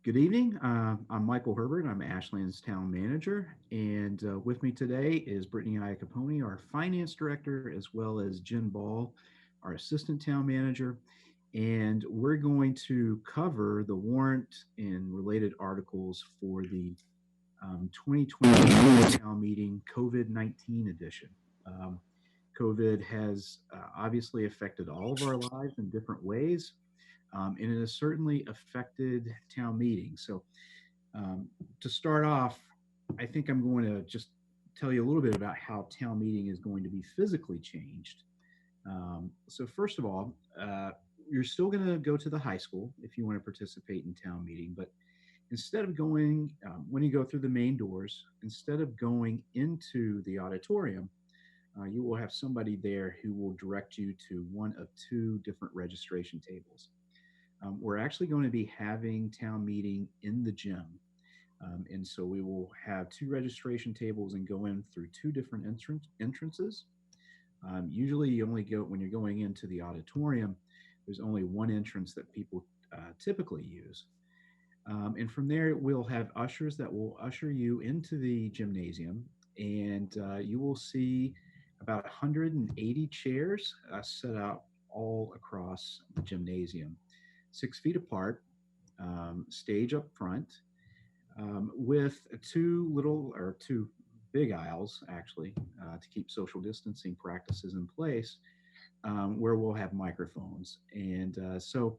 Good evening. I'm Michael Herbert. I'm Ashland's town manager. And with me today is Brittany Iacopone, our finance director, as well as Jen Ball, our assistant town manager. And we're going to cover the warrant and related articles for the 2020 annual town meeting COVID 19 edition. Um, COVID has obviously affected all of our lives in different ways, and it has certainly affected town meetings. So, um, to start off, I think I'm going to just tell you a little bit about how town meeting is going to be physically changed. So, first of all, you're still going to go to the high school if you want to participate in town meeting, but instead of going, when you go through the main doors, instead of going into the auditorium, you will have somebody there who will direct you to one of two different registration tables. We're actually going to be having town meeting in the gym. And so we will have two registration tables and go in through two different entrances. Usually, you only go when you're going into the auditorium, there's only one entrance that people typically use. And from there, we'll have ushers that will usher you into the gymnasium, and you will see about 180 chairs set out all across the gymnasium, 6 feet apart, stage up front, with two big aisles actually to keep social distancing practices in place, where we'll have microphones. And so,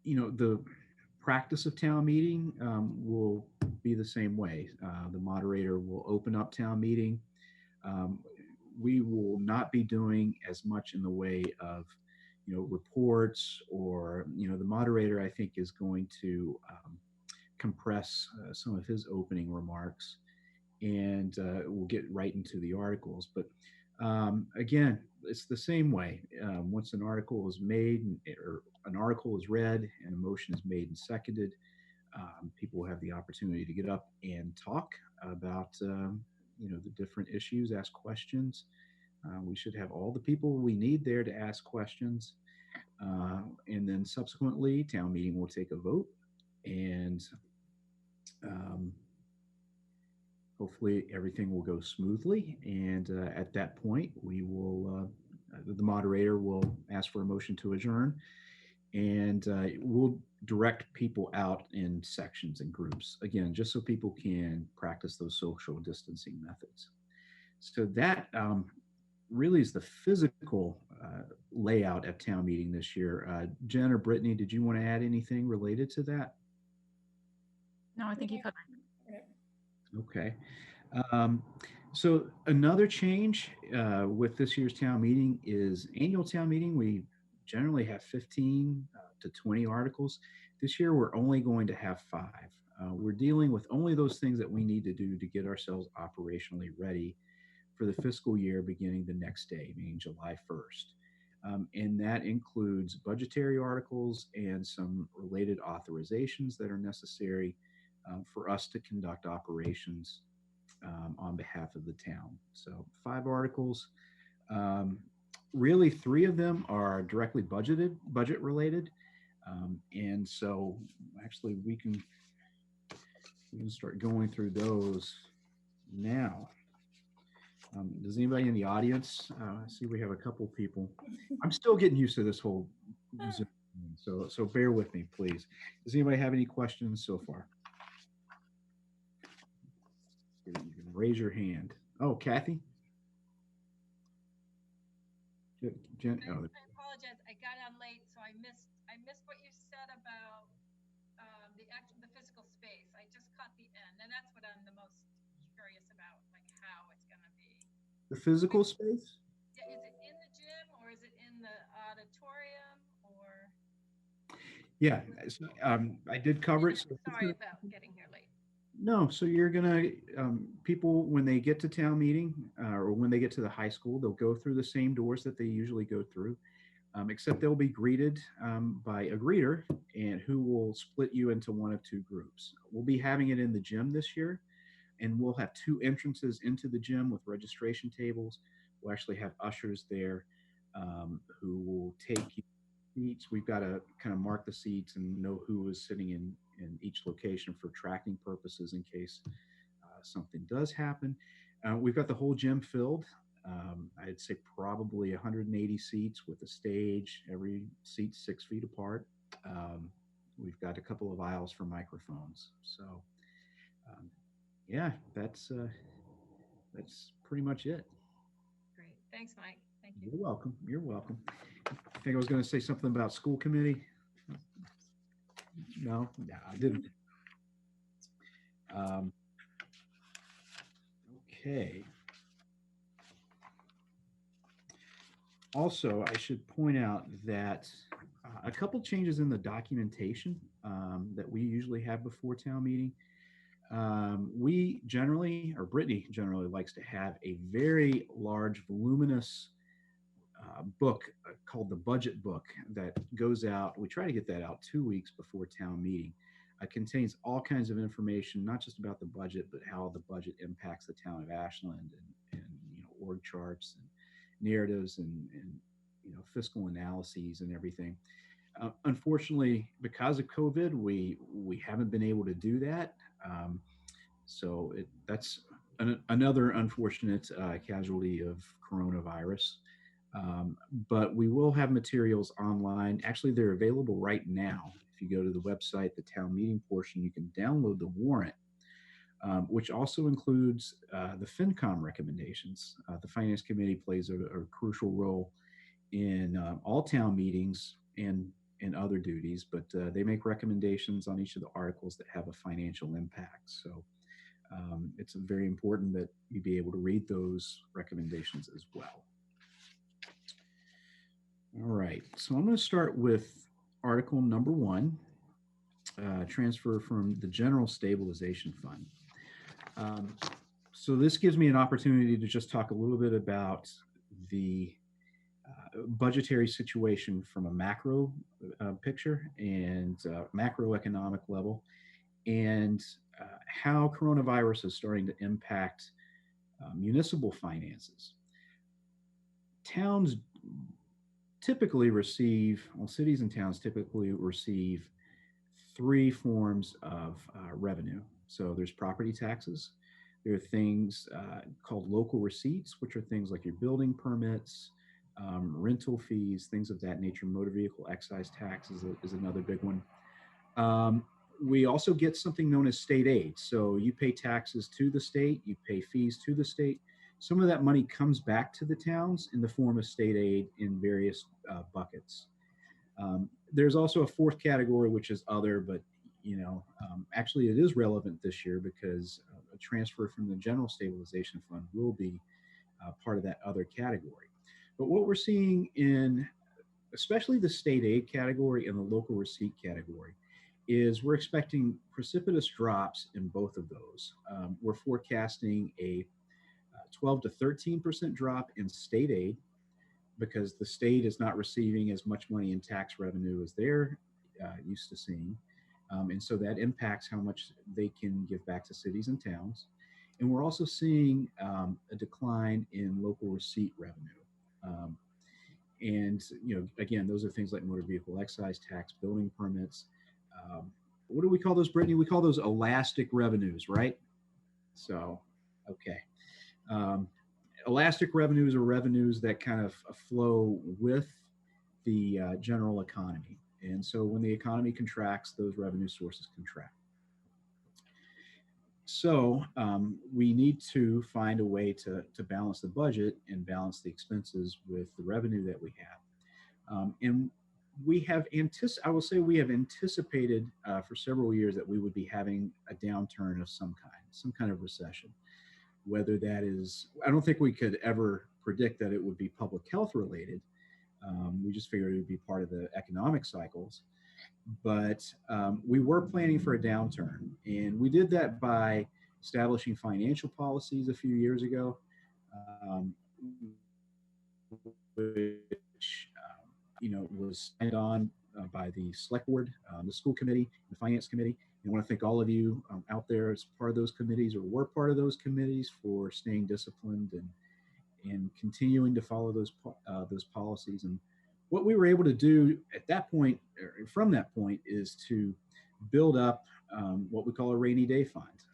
the practice of town meeting will be the same way. The moderator will open up town meeting. Um, we will not be doing as much in the way of, reports, or, the moderator, I think, is going to compress some of his opening remarks, and we'll get right into the articles. But again, it's the same way. Once an article is made, or an article is read and a motion is made and seconded, people will have the opportunity to get up and talk about the different issues, ask questions. We should have all the people we need there to ask questions, and then subsequently, town meeting will take a vote, and um, hopefully everything will go smoothly. And at that point, the moderator will ask for a motion to adjourn, and we'll direct people out in sections and groups, again, just so people can practice those social distancing methods. So that really is the physical layout at town meeting this year. Jen or Brittany, did you want to add anything related to that? No, I think you covered it. Okay. Um, so another change with this year's town meeting is annual town meeting. We generally have 15 to 20 articles. This year, we're only going to have five. We're dealing with only those things that we need to do to get ourselves operationally ready for the fiscal year beginning the next day, meaning July 1st. And that includes budgetary articles and some related authorizations that are necessary for us to conduct operations on behalf of the town. So, five articles. Um, Really, three of them are directly budget related. And so, actually, we can start going through those now. Does anybody in the audience? I see we have a couple people. I'm still getting used to this whole Zoom thing, so bear with me, please. Does anybody have any questions so far? You can raise your hand. Oh, Kathy. Oh, I apologize. I got on late, so I missed what you said about the physical space. I just caught the end, and that's what I'm the most curious about, like how it's going to be. the physical space. Yeah, is it in the gym or is it in the auditorium or? Yeah, I did cover it. So Sorry about getting here late. no, so you're gonna people when they get to town meeting, or when they get to the high school, they'll go through the same doors that they usually go through, except they'll be greeted by a greeter, and who will split you into one of two groups. We'll be having it in the gym this year, and we'll have two entrances into the gym with registration tables. We'll actually have ushers there, who will take you seats. We've got to kind of mark the seats and know who is sitting in each location for tracking purposes in case something does happen. We've got the whole gym filled. I'd say probably 180 seats with a stage, every seat 6 feet apart. We've got a couple of aisles for microphones. So, yeah, that's pretty much it. Great. Thanks, Mike. Thank you. You're welcome. You're welcome. I think I was going to say something about school committee. No, I didn't. Okay. Also, I should point out that a couple changes in the documentation that we usually have before town meeting. We generally, or Brittany generally, likes to have a very large, voluminous book called the budget book that goes out. We try to get that out 2 weeks before town meeting. It contains all kinds of information, not just about the budget, but how the budget impacts the town of Ashland, and org charts and narratives, and fiscal analyses and everything. Unfortunately, because of COVID, we haven't been able to do that. So that's another unfortunate casualty of coronavirus. But we will have materials online. Actually, they're available right now. If you go to the website, the town meeting portion, you can download the warrant, which also includes the FinCom recommendations. The Finance Committee plays a crucial role in all town meetings and other duties, but they make recommendations on each of the articles that have a financial impact. So it's very important that you be able to read those recommendations as well. All right, so I'm going to start with Article number 1, transfer from the General Stabilization Fund. So this gives me an opportunity to just talk a little bit about the budgetary situation from a macro picture and macroeconomic level, and how coronavirus is starting to impact municipal finances. Towns typically receive, well, cities and towns typically receive 3 forms of revenue. So there's property taxes. There are things called local receipts, which are things like your building permits, rental fees, things of that nature. Motor vehicle excise tax is another big one. We also get something known as state aid. So you pay taxes to the state, you pay fees to the state. Some of that money comes back to the towns in the form of state aid in various buckets. There's also a 4th category, which is other, but actually it is relevant this year because a transfer from the General Stabilization Fund will be part of that other category. But what we're seeing in especially the state aid category and the local receipt category is we're expecting precipitous drops in both of those. We're forecasting a 12 to 13% drop in state aid because the state is not receiving as much money in tax revenue as they're used to seeing. And so that impacts how much they can give back to cities and towns. And we're also seeing a decline in local receipt revenue. And, again, those are things like motor vehicle excise tax, building permits. What do we call those, Brittany? We call those elastic revenues, right? So, okay. Elastic revenues are revenues that kind of flow with the general economy. And so when the economy contracts, those revenue sources contract. So we need to find a way to balance the budget and balance the expenses with the revenue that we have. And we have I will say we have anticipated for several years that we would be having a downturn of some kind of recession. Whether that is, I don't think we could ever predict that it would be public health related. We just figured it would be part of the economic cycles. But we were planning for a downturn, and we did that by establishing financial policies a few years ago, which was signed on by the select board, the school committee, the finance committee. I want to thank all of you out there as part of those committees or were part of those committees for staying disciplined and continuing to follow those policies. And what we were able to do at that point, or from that point, is to build up what we call a rainy day fund,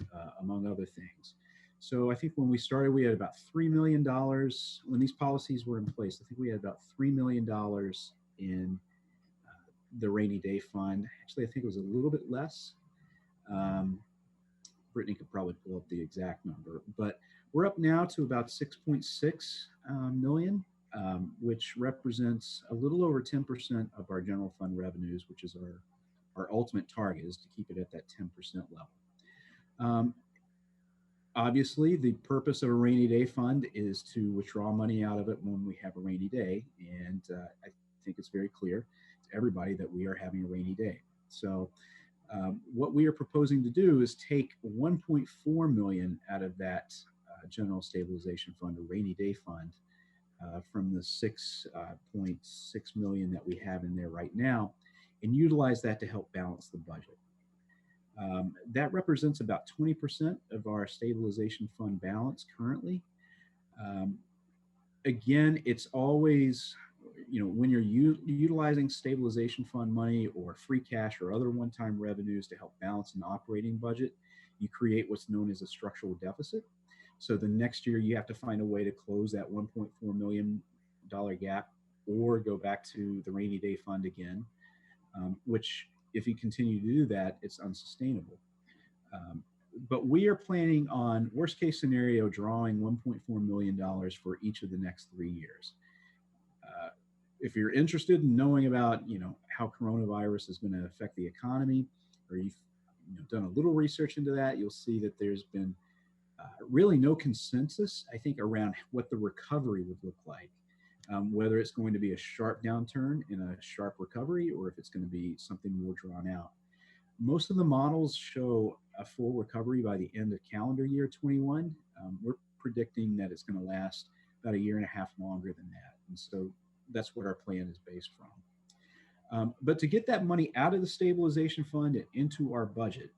among other things. So I think when we started, we had about $3 million. When these policies were in place, I think we had about $3 million in the rainy day fund. Actually, I think it was a little bit less. Um, Brittany could probably pull up the exact number, but we're up now to about 6.6 million, which represents a little over 10% of our general fund revenues, which is our ultimate target is to keep it at that 10% level. Obviously, the purpose of a rainy day fund is to withdraw money out of it when we have a rainy day. And I think it's very clear to everybody that we are having a rainy day. So what we are proposing to do is take 1.4 million out of that general stabilization fund, or rainy day fund, from the 6.6 million that we have in there right now, and utilize that to help balance the budget. That represents about 20% of our stabilization fund balance currently. Again, it's always, when you're utilizing stabilization fund money or free cash or other one-time revenues to help balance an operating budget, you create what's known as a structural deficit. So the next year you have to find a way to close that $1.4 million gap or go back to the rainy day fund again, which if you continue to do that, it's unsustainable. But we are planning on, worst case scenario, drawing $1.4 million for each of the next 3 years. If you're interested in knowing about, how coronavirus is going to affect the economy, or you've done a little research into that, you'll see that there's been really no consensus, I think, around what the recovery would look like. Whether it's going to be a sharp downturn in a sharp recovery, or if it's going to be something more drawn out. Most of the models show a full recovery by the end of calendar year 21. We're predicting that it's going to last about a year and a half longer than that. And so that's what our plan is based from. But to get that money out of the stabilization fund and into our budget,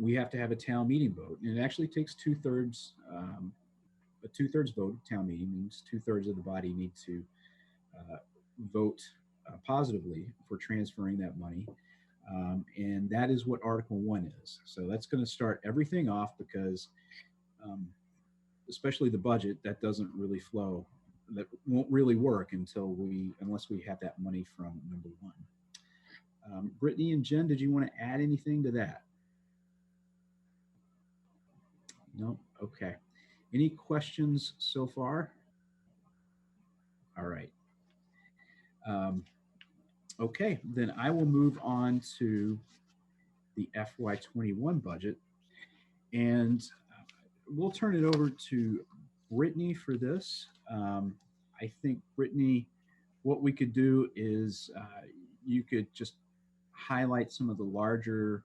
we have to have a town meeting vote. And it actually takes two-thirds. A two-thirds vote at town meeting means two-thirds of the body need to vote positively for transferring that money. And that is what Article 1 is. So that's going to start everything off, because especially the budget, that doesn't really flow. That won't really work unless we have that money from number 1. Brittany and Jen, did you want to add anything to that? No? Okay. Any questions so far? All right. Okay, then I will move on to the FY21 budget, and we'll turn it over to Brittany for this. I think, Brittany, what we could do is you could just highlight some of the larger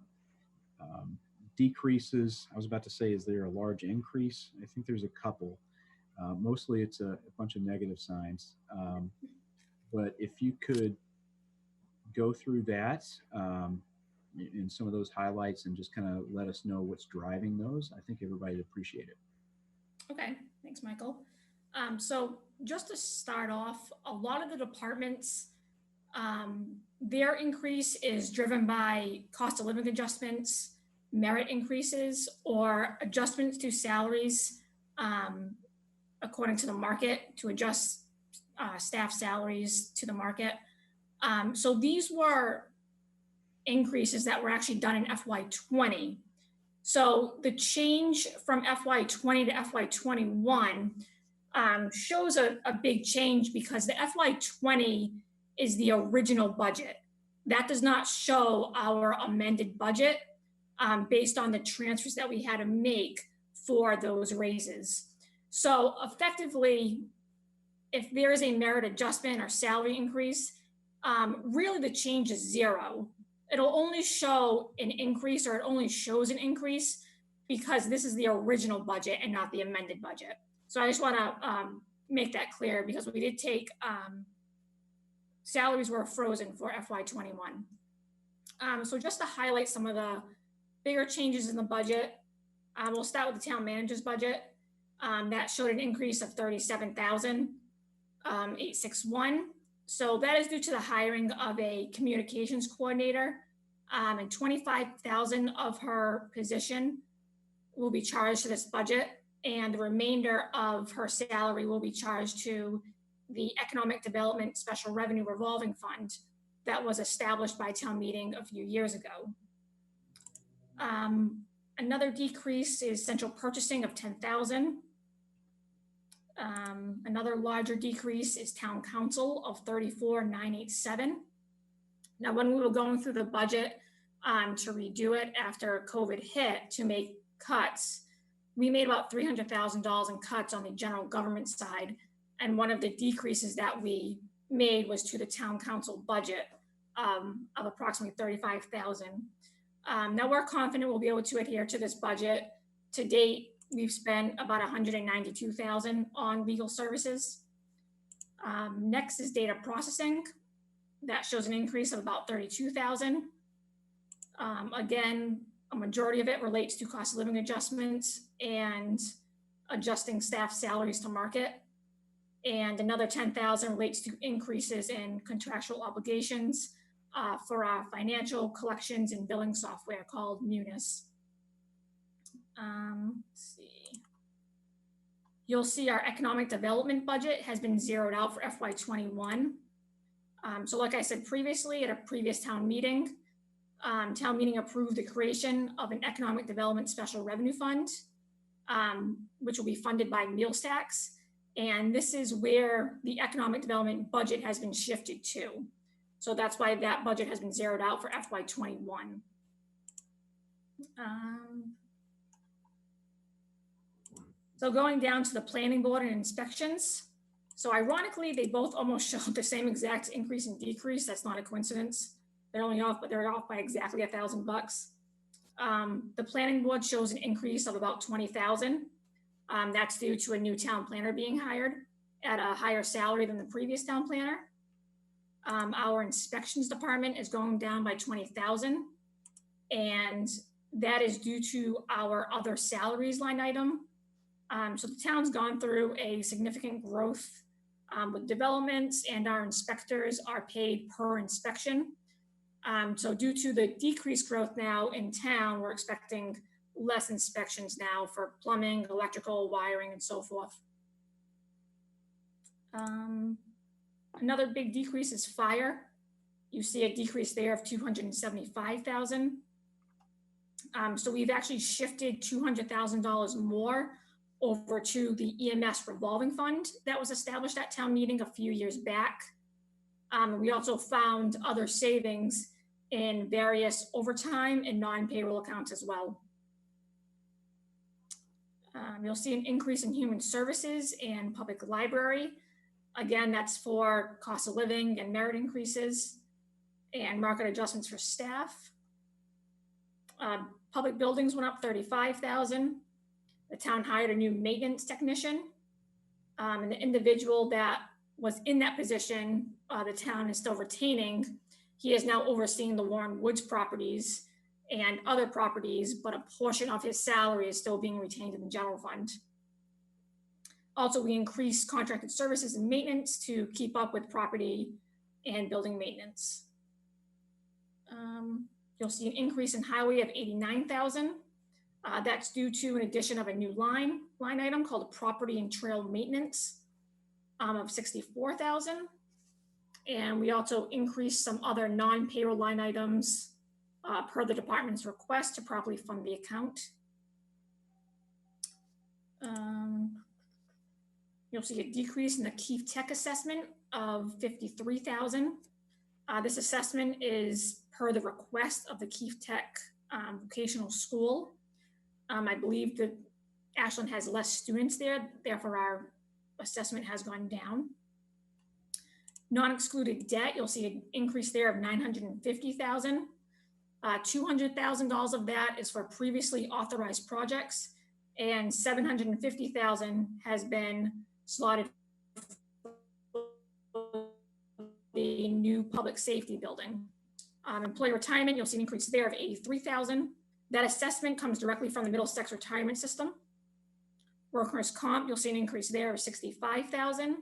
decreases. I was about to say, is there a large increase? I think there's a couple. Mostly it's a bunch of negative signs. But if you could go through that in some of those highlights and just kind of let us know what's driving those, I think everybody would appreciate it. Okay, thanks, Michael. So just to start off, a lot of the departments, their increase is driven by cost of living adjustments, merit increases, or adjustments to salaries according to the market, to adjust staff salaries to the market. So these were increases that were actually done in FY20. So the change from FY20 to FY21 shows a big change, because the FY20 is the original budget. That does not show our amended budget based on the transfers that we had to make for those raises. So effectively, if there is a merit adjustment or salary increase, really the change is zero. It'll only show an increase, or it only shows an increase because this is the original budget and not the amended budget. So I just want to make that clear, because we did take salaries were frozen for FY21. So just to highlight some of the bigger changes in the budget, we'll start with the town manager's budget. That showed an increase of $37,861. So that is due to the hiring of a communications coordinator and 25,000 of her position will be charged to this budget, and the remainder of her salary will be charged to the Economic Development Special Revenue Revolving Fund that was established by town meeting a few years ago. Another decrease is central purchasing of 10,000. Another larger decrease is town council of 34,987. Now, when we were going through the budget to redo it after COVID hit to make cuts, we made about $300,000 in cuts on the general government side. And one of the decreases that we made was to the town council budget of approximately 35,000. Now we're confident we'll be able to adhere to this budget. To date, we've spent about 192,000 on legal services. Next is data processing. That shows an increase of about 32,000. Again, a majority of it relates to cost of living adjustments and adjusting staff salaries to market. And another 10,000 relates to increases in contractual obligations for our financial collections and billing software called Munis. Let's see. You'll see our economic development budget has been zeroed out for FY21. So like I said previously at a previous town meeting approved the creation of an economic development special revenue fund, which will be funded by meals tax. And this is where the economic development budget has been shifted to. So that's why that budget has been zeroed out for FY21. So going down to the planning board and inspections. So ironically, they both almost show the same exact increase and decrease. That's not a coincidence. They're only off, but they're off by exactly $1,000. The planning board shows an increase of about 20,000. That's due to a new town planner being hired at a higher salary than the previous town planner. Our inspections department is going down by 20,000, and that is due to our other salaries line item. So the town's gone through a significant growth with developments, and our inspectors are paid per inspection. So due to the decreased growth now in town, we're expecting less inspections now for plumbing, electrical, wiring, and so forth. Another big decrease is fire. You see a decrease there of 275,000. So we've actually shifted $200,000 more over to the EMS revolving fund that was established at town meeting a few years back. We also found other savings in various overtime and non-payroll accounts as well. You'll see an increase in human services and public library. Again, that's for cost of living and merit increases and market adjustments for staff. Public buildings went up 35,000. The town hired a new maintenance technician, and the individual that was in that position, the town is still retaining. He is now overseeing the Warren Woods properties and other properties, but a portion of his salary is still being retained in the general fund. Also, we increased contracted services and maintenance to keep up with property and building maintenance. You'll see an increase in highway of 89,000. That's due to an addition of a new line item called property and trail maintenance of 64,000. And we also increased some other non-payroll line items per the department's request to properly fund the account. You'll see a decrease in the Keefe Tech assessment of 53,000. This assessment is per the request of the Keefe Tech vocational school. I believe that Ashland has less students there, therefore our assessment has gone down. Non-excluded debt, you'll see an increase there of 950,000. $200,000 of that is for previously authorized projects, and 750,000 has been slotted for the new public safety building. Employee retirement, you'll see an increase there of 83,000. That assessment comes directly from the Middlesex retirement system. Workers' comp, you'll see an increase there of 65,000.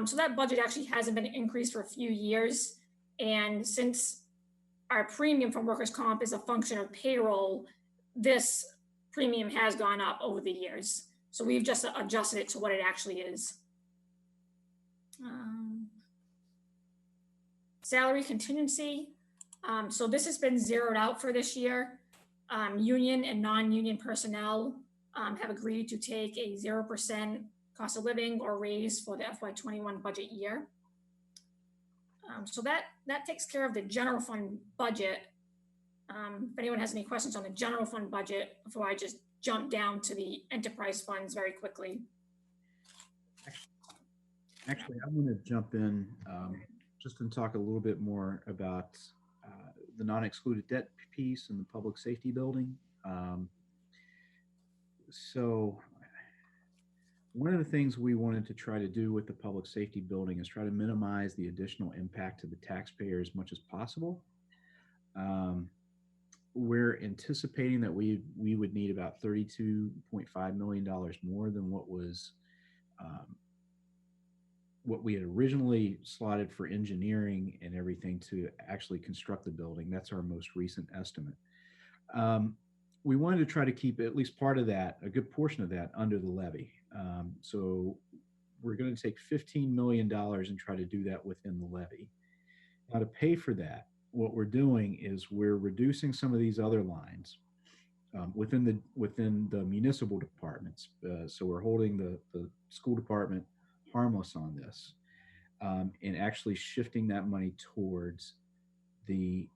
So that budget actually hasn't been increased for a few years. And since our premium for workers' comp is a function of payroll, this premium has gone up over the years. So we've just adjusted it to what it actually is. Salary contingency. So this has been zeroed out for this year. Union and non-union personnel have agreed to take a 0% cost of living or raise for the FY21 budget year. So that takes care of the general fund budget. If anyone has any questions on the general fund budget before I just jump down to the enterprise funds very quickly. Actually, I'm going to jump in just and talk a little bit more about the non-excluded debt piece and the public safety building. So one of the things we wanted to try to do with the public safety building is try to minimize the additional impact to the taxpayer as much as possible. We're anticipating that we would need about $32.5 million more than what was what we had originally slotted for engineering and everything to actually construct the building. That's our most recent estimate. We wanted to try to keep at least part of that, a good portion of that, under the levy. So we're going to take $15 million and try to do that within the levy. Now, to pay for that, what we're doing is we're reducing some of these other lines within the municipal departments. So we're holding the school department harmless on this, and actually shifting that money towards the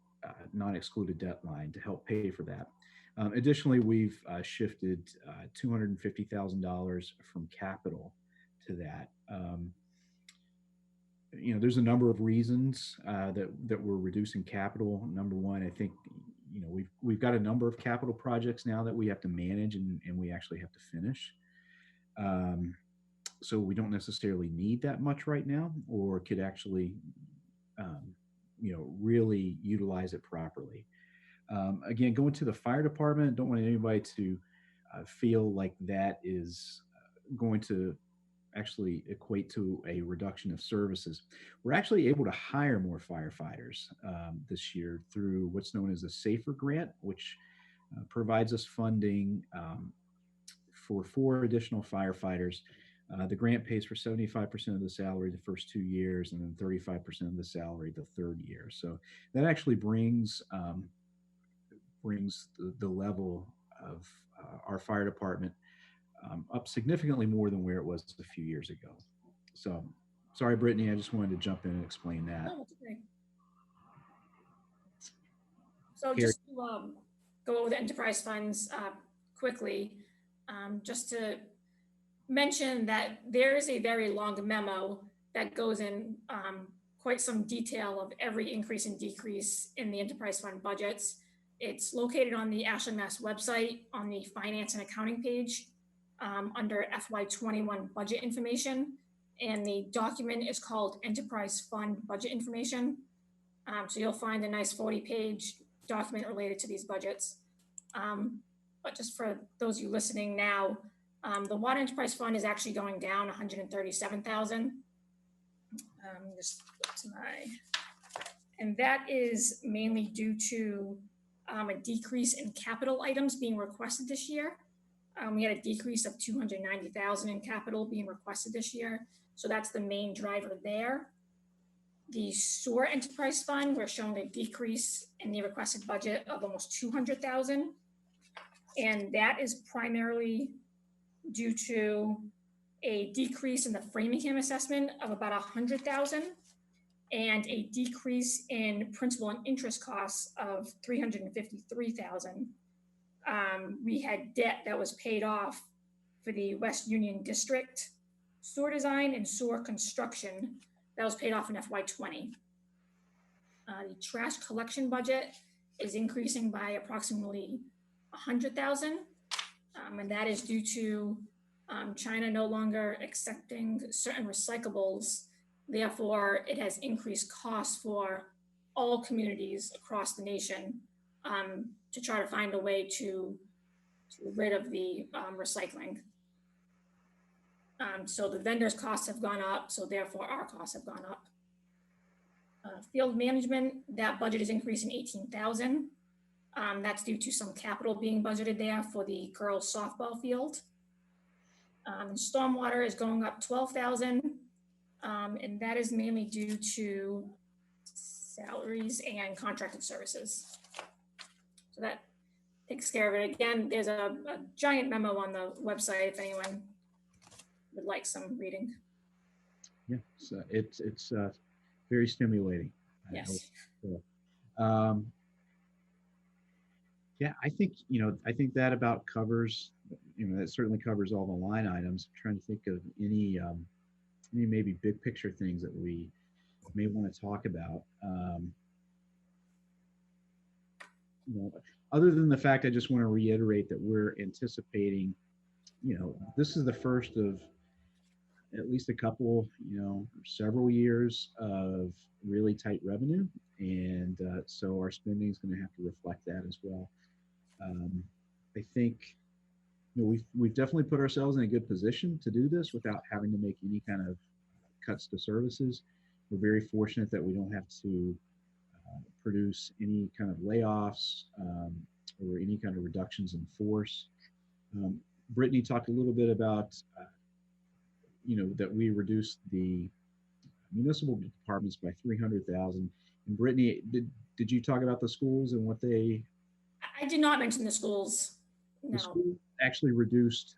non-excluded debt line to help pay for that. Additionally, we've shifted $250,000 from capital to that. There's a number of reasons that we're reducing capital. Number one, I think we've got a number of capital projects now that we have to manage and we actually have to finish. So we don't necessarily need that much right now, or could actually really utilize it properly. Again, going to the fire department, don't want anybody to feel like that is going to actually equate to a reduction of services. We're actually able to hire more firefighters this year through what's known as a SAFER grant, which provides us funding for 4 additional firefighters. The grant pays for 75% of the salary the first 2 years, and then 35% of the salary the third year. So that actually brings the level of our fire department up significantly more than where it was a few years ago. So sorry, Brittany, I just wanted to jump in and explain that. Oh, that's okay. So just to go over the enterprise funds quickly, just to mention that there is a very long memo that goes in quite some detail of every increase and decrease in the enterprise fund budgets. It's located on the Ashland, Mass website on the finance and accounting page under FY21 budget information. And the document is called Enterprise Fund Budget Information. So you'll find a nice 40-page document related to these budgets. But just for those of you listening now, the water enterprise fund is actually going down 137,000. And that is mainly due to a decrease in capital items being requested this year. We had a decrease of 290,000 in capital being requested this year. So that's the main driver there. The sewer enterprise fund, we're showing a decrease in the requested budget of almost 200,000. And that is primarily due to a decrease in the Framingham assessment of about 100,000 and a decrease in principal and interest costs of 353,000. We had debt that was paid off for the West Union District sewer design and sewer construction that was paid off in FY20. The trash collection budget is increasing by approximately 100,000. And that is due to China no longer accepting certain recyclables. Therefore, it has increased costs for all communities across the nation to try to find a way to rid of the recycling. So the vendors' costs have gone up, so therefore our costs have gone up. Field management, that budget is increasing 18,000. That's due to some capital being budgeted there for the girls softball field. Stormwater is going up 12,000. And that is mainly due to salaries and contracted services. So that takes care of it. Again, there's a giant memo on the website if anyone would like some reading. Yeah, so it's very stimulating. Yes. Yeah, I think that about covers, that certainly covers all the line items. I'm trying to think of any maybe big picture things that we may want to talk about. Other than the fact, I just want to reiterate that we're anticipating, this is the first of at least a couple, several years of really tight revenue. And so our spending is going to have to reflect that as well. I think we've definitely put ourselves in a good position to do this without having to make any kind of cuts to services. We're very fortunate that we don't have to produce any kind of layoffs or any kind of reductions in force. Brittany talked a little bit about, that we reduced the municipal departments by 300,000. And Brittany, did you talk about the schools and what they? I did not mention the schools. No. The school actually reduced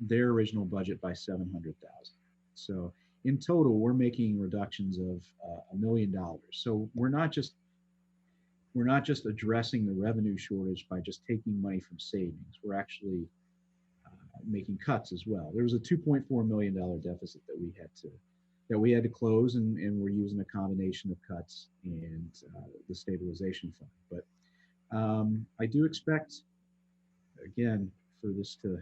their original budget by 700,000. So in total, we're making reductions of $1 million. So we're not just addressing the revenue shortage by just taking money from savings. We're actually making cuts as well. There was a $2.4 million deficit that we had to close, and we're using a combination of cuts and the stabilization fund. But I do expect, again, for this to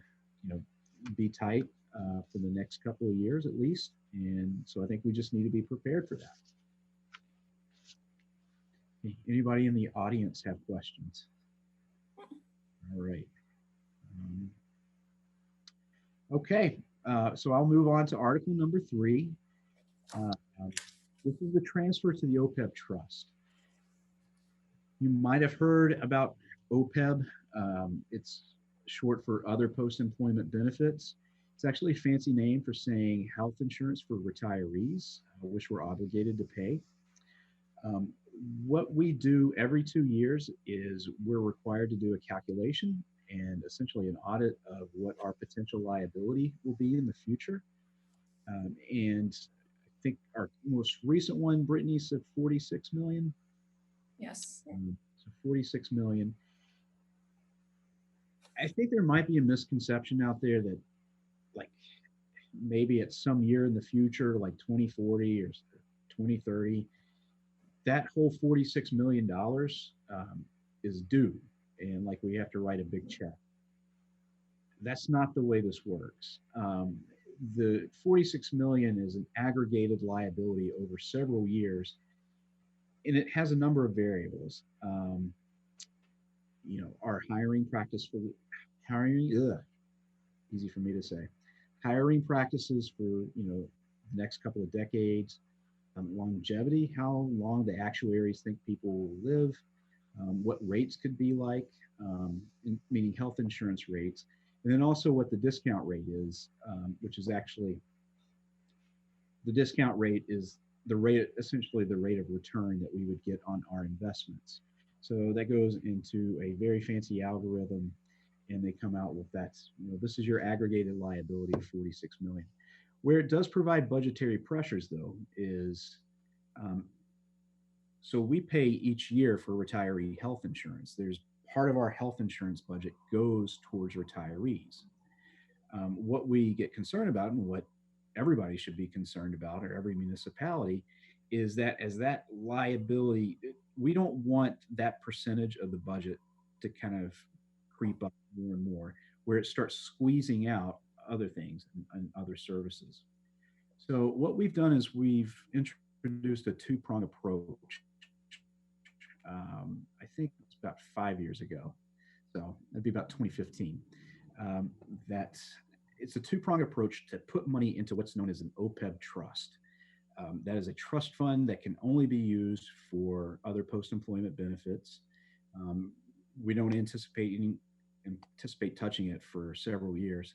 be tight for the next couple of years at least, and so I think we just need to be prepared for that. Anybody in the audience have questions? All right. Okay, so I'll move on to article number 3. This is the transfer to the OPEB trust. You might have heard about OPEB. It's short for other post-employment benefits. It's actually a fancy name for saying health insurance for retirees, which we're obligated to pay. What we do every 2 years is we're required to do a calculation and essentially an audit of what our potential liability will be in the future. And I think our most recent one, Brittany, said 46 million. Yes. So 46 million. I think there might be a misconception out there that like maybe at some year in the future, like 2040 or 2030, that whole $46 million is due. And like we have to write a big check. That's not the way this works. The 46 million is an aggregated liability over several years, and it has a number of variables. Our hiring practice for easy for me to say, hiring practices for the next couple of decades, longevity, how long the actuaries think people will live, what rates could be like, meaning health insurance rates, and then also what the discount rate is, which is actually, the discount rate is essentially the rate of return that we would get on our investments. So that goes into a very fancy algorithm, and they come out with that. This is your aggregated liability of 46 million. Where it does provide budgetary pressures, though, is so we pay each year for retiree health insurance. There's part of our health insurance budget goes towards retirees. What we get concerned about, and what everybody should be concerned about, or every municipality, is that as that liability, we don't want that percentage of the budget to kind of creep up more and more, where it starts squeezing out other things and other services. So what we've done is we've introduced a two-pronged approach. I think it's about 5 years ago, so that'd be about 2015. That it's a two-pronged approach to put money into what's known as an OPEB trust. That is a trust fund that can only be used for other post-employment benefits. Um, we don't anticipate touching it for several years.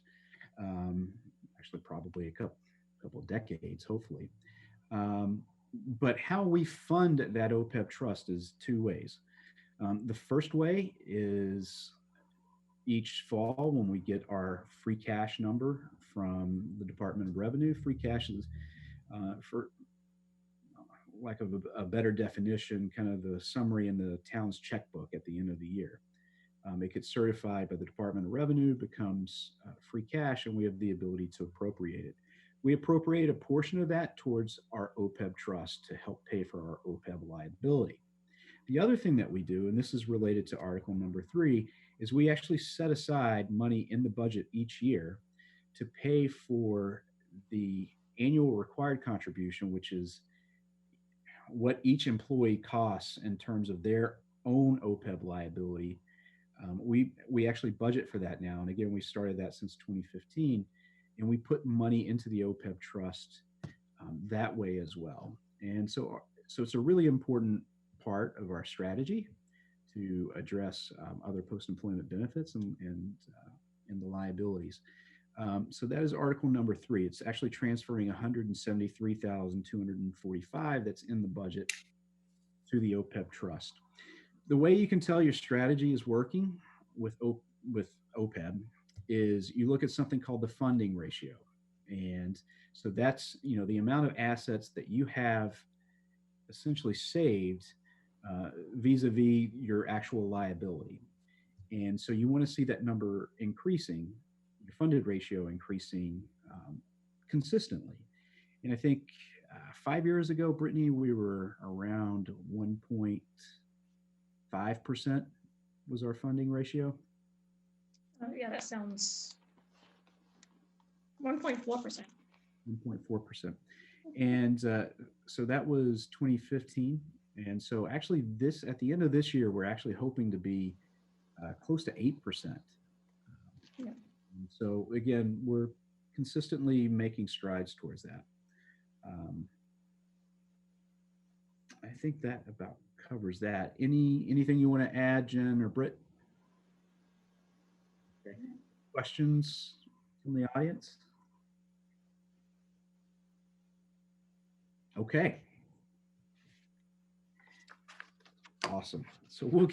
Actually, probably a couple of decades, hopefully. Um, but how we fund that OPEB trust is two ways. The first way is each fall when we get our free cash number from the Department of Revenue. Free cash is, for lack of a better definition, kind of the summary in the town's checkbook at the end of the year. It gets certified by the Department of Revenue, becomes free cash, and we have the ability to appropriate it. We appropriate a portion of that towards our OPEB trust to help pay for our OPEB liability. The other thing that we do, and this is related to Article number 3, is we actually set aside money in the budget each year to pay for the annual required contribution, which is what each employee costs in terms of their own OPEB liability. We actually budget for that now, and again, we started that since 2015, and we put money into the OPEB trust that way as well. And so it's a really important part of our strategy to address other post-employment benefits and the liabilities. So that is Article number 3. It's actually transferring 173,245 that's in the budget to the OPEB trust. The way you can tell your strategy is working with OPEB is you look at something called the funding ratio. And so that's, the amount of assets that you have essentially saved vis-a-vis your actual liability. And so you want to see that number increasing, your funded ratio increasing consistently. And I think 5 years ago, Brittany, we were around 1.5% was our funding ratio. Yeah, that sounds 1.4%. 1.4%. And so that was 2015. And so actually at the end of this year, we're actually hoping to be close to 8%. Yeah. And so again, we're consistently making strides towards that. I think that about covers that. Anything you want to add, Jen or Britt? Okay. Questions from the audience? Okay. Awesome. So we'll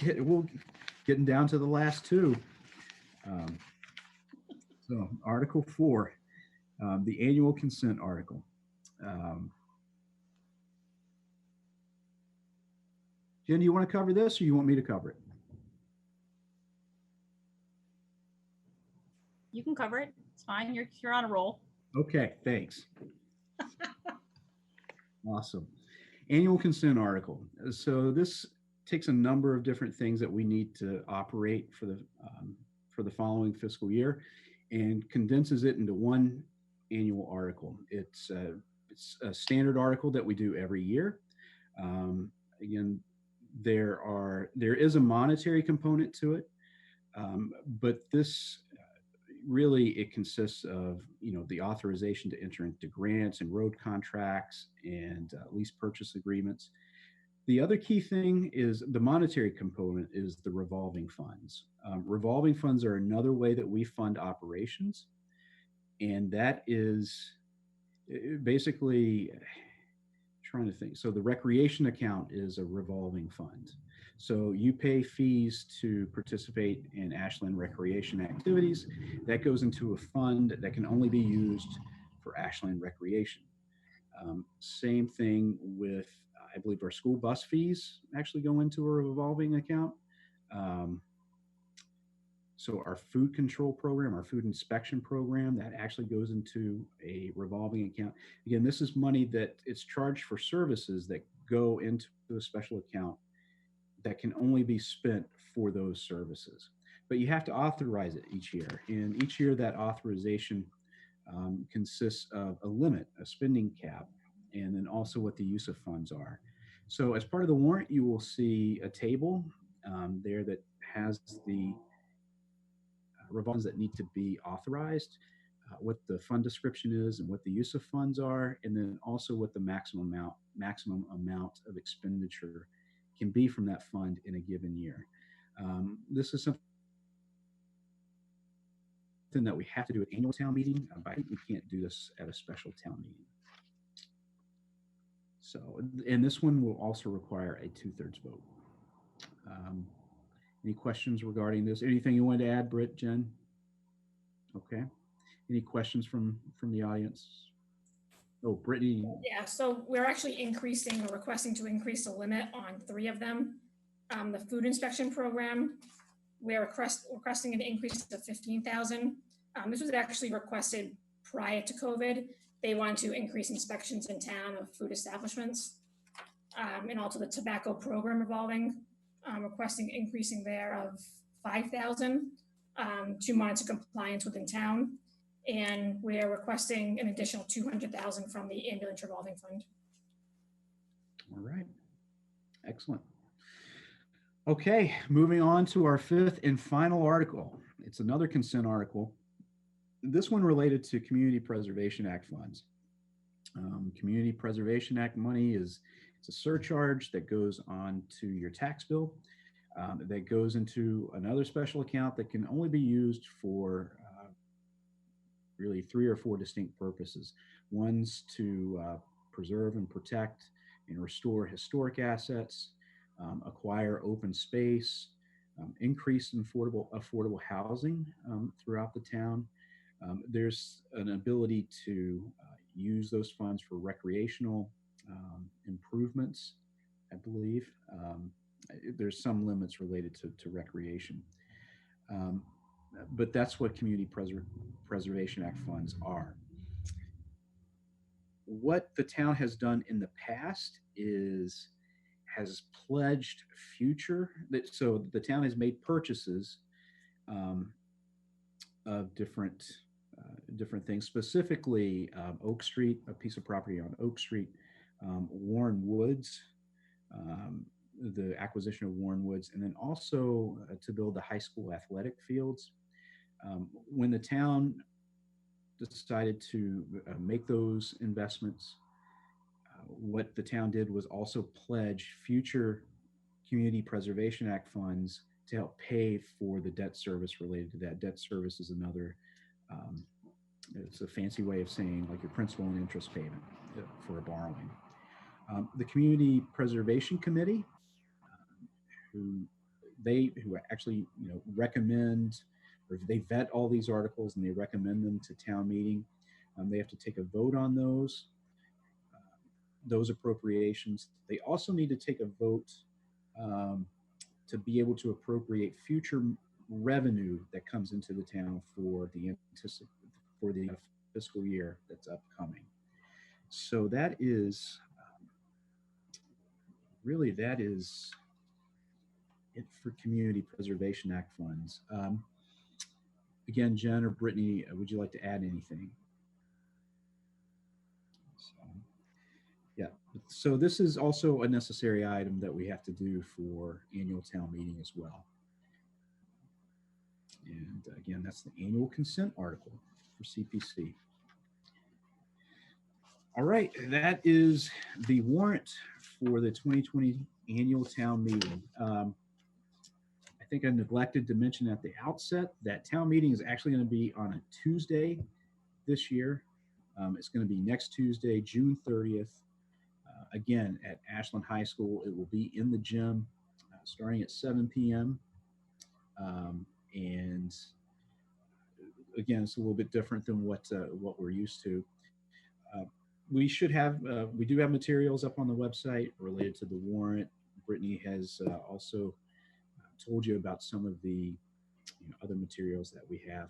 getting down to the last two. So Article 4, the annual consent article. Jen, do you want to cover this or you want me to cover it? You can cover it. It's fine. You're on a roll. Okay, thanks. Awesome. Annual consent article. So this takes a number of different things that we need to operate for the following fiscal year and condenses it into one annual article. It's a standard article that we do every year. Again, there is a monetary component to it, but this really it consists of the authorization to enter into grants and road contracts and lease purchase agreements. The other key thing is the monetary component is the revolving funds. Revolving funds are another way that we fund operations, and that is basically trying to think. So the recreation account is a revolving fund. So you pay fees to participate in Ashland recreation activities. That goes into a fund that can only be used for Ashland recreation. Same thing with, I believe our school bus fees actually go into a revolving account. So our food control program, our food inspection program, that actually goes into a revolving account. Again, this is money that it's charged for services that go into a special account that can only be spent for those services. But you have to authorize it each year. And each year that authorization consists of a limit, a spending cap, and then also what the use of funds are. So as part of the warrant, you will see a table there that has the revolving that need to be authorized. what the fund description is and what the use of funds are, and then also what the maximum amount of expenditure can be from that fund in a given year. This is something that we have to do at annual town meeting, but we can't do this at a special town meeting. So, and this one will also require a 2/3 vote. Any questions regarding this? Anything you wanted to add, Britt, Jen? Okay. Any questions from the audience? Oh, Brittany. Yeah, so we're actually increasing or requesting to increase the limit on 3 of them. The food inspection program, we're requesting an increase of 15,000. This was actually requested prior to COVID. They wanted to increase inspections in town of food establishments, and also the tobacco program revolving, requesting increasing there of 5,000 to monitor compliance within town. And we're requesting an additional 200,000 from the ambulance revolving fund. All right, excellent. Okay, moving on to our 5th and final article. It's another consent article. This one related to Community Preservation Act funds. Community Preservation Act money it's a surcharge that goes on to your tax bill, that goes into another special account that can only be used for really 3 or 4 distinct purposes. One's to preserve and protect and restore historic assets, acquire open space, increase in affordable housing throughout the town. There's an ability to use those funds for recreational improvements, I believe. There's some limits related to recreation. But that's what Community Preservation Act funds are. What the town has done in the past has pledged future, so the town has made purchases of different things, specifically Oak Street, a piece of property on Oak Street, Warren Woods, the acquisition of Warren Woods, and then also to build the high school athletic fields. When the town decided to make those investments, what the town did was also pledge future Community Preservation Act funds to help pay for the debt service related to that. Debt service is another, it's a fancy way of saying like your principal and interest payment for a borrowing. The Community Preservation Committee, who actually recommend, or they vet all these articles and they recommend them to town meeting. They have to take a vote on those appropriations. They also need to take a vote to be able to appropriate future revenue that comes into the town for the fiscal year that's upcoming. So that is really it for Community Preservation Act funds. Again, Jen or Brittany, would you like to add anything? So this is also a necessary item that we have to do for annual town meeting as well. And again, that's the annual consent article for CPC. All right, that is the warrant for the 2020 annual town meeting. I think I neglected to mention at the outset that town meeting is actually going to be on a Tuesday this year. It's going to be next Tuesday, June 30th. Again, at Ashland High School. It will be in the gym starting at 7 p.m. And again, it's a little bit different than what we're used to. We do have materials up on the website related to the warrant. Brittany has also told you about some of the other materials that we have.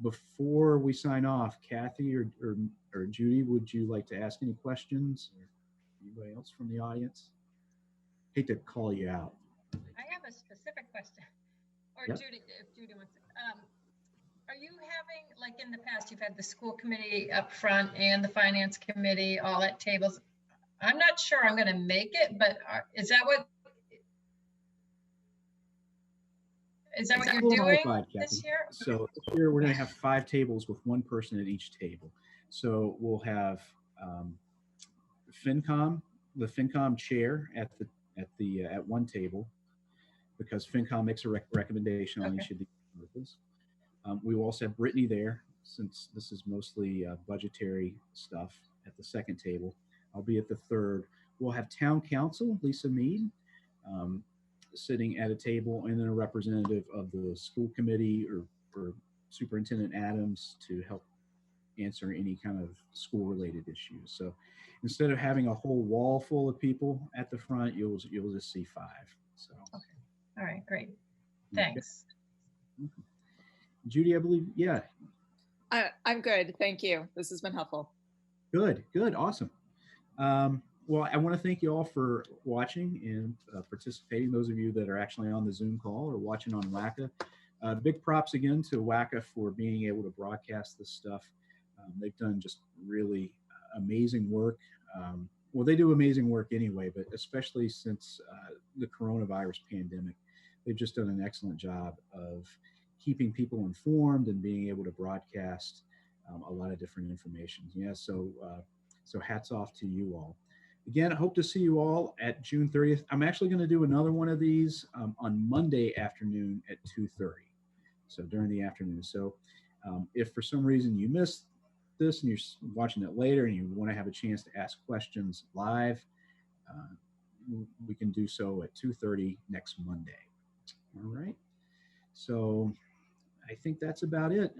Before we sign off, Kathy or Judy, would you like to ask any questions? Or anybody else from the audience? Hate to call you out. I have a specific question. Or yep. Judy, if Judy wants to. Are you having, like in the past, you've had the school committee up front and the finance committee all at tables? I'm not sure I'm going to make it, but is that Is that what you're Full doing qualified, this Captain. year? So this year we're going to have 5 tables with 1 person at each table. So we'll have FinCom, the FinCom chair at one table, because FinCom makes a recommendation on Okay. each of these articles. We will also have Brittany there, since this is mostly budgetary stuff, at the second table. I'll be at the third. We'll have Town Council, Lisa Mead, sitting at a table, and then a representative of the school committee or Superintendent Adams to help answer any kind of school-related issues. So instead of having a whole wall full of people at the front, you'll just see 5. So Okay. All right, great. Thanks. Okay. Judy, I believe, yeah. I'm good. Thank you. This has been helpful. Good, awesome. Well, I want to thank you all for watching and participating. Those of you that are actually on the Zoom call or watching on WACA. Big props again to WACA for being able to broadcast this stuff. They've done just really amazing work. Well, they do amazing work anyway, but especially since the coronavirus pandemic, they've just done an excellent job of keeping people informed and being able to broadcast a lot of different information. Yeah, so hats off to you all. Again, I hope to see you all at June 30th. I'm actually going to do another one of these on Monday afternoon at 2:30. So during the afternoon. So if for some reason you missed this and you're watching it later and you want to have a chance to ask questions live, we can do so at 2:30 next Monday. All right. So I think that's about it.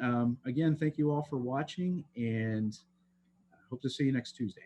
Again, thank you all for watching, and hope to see you next Tuesday.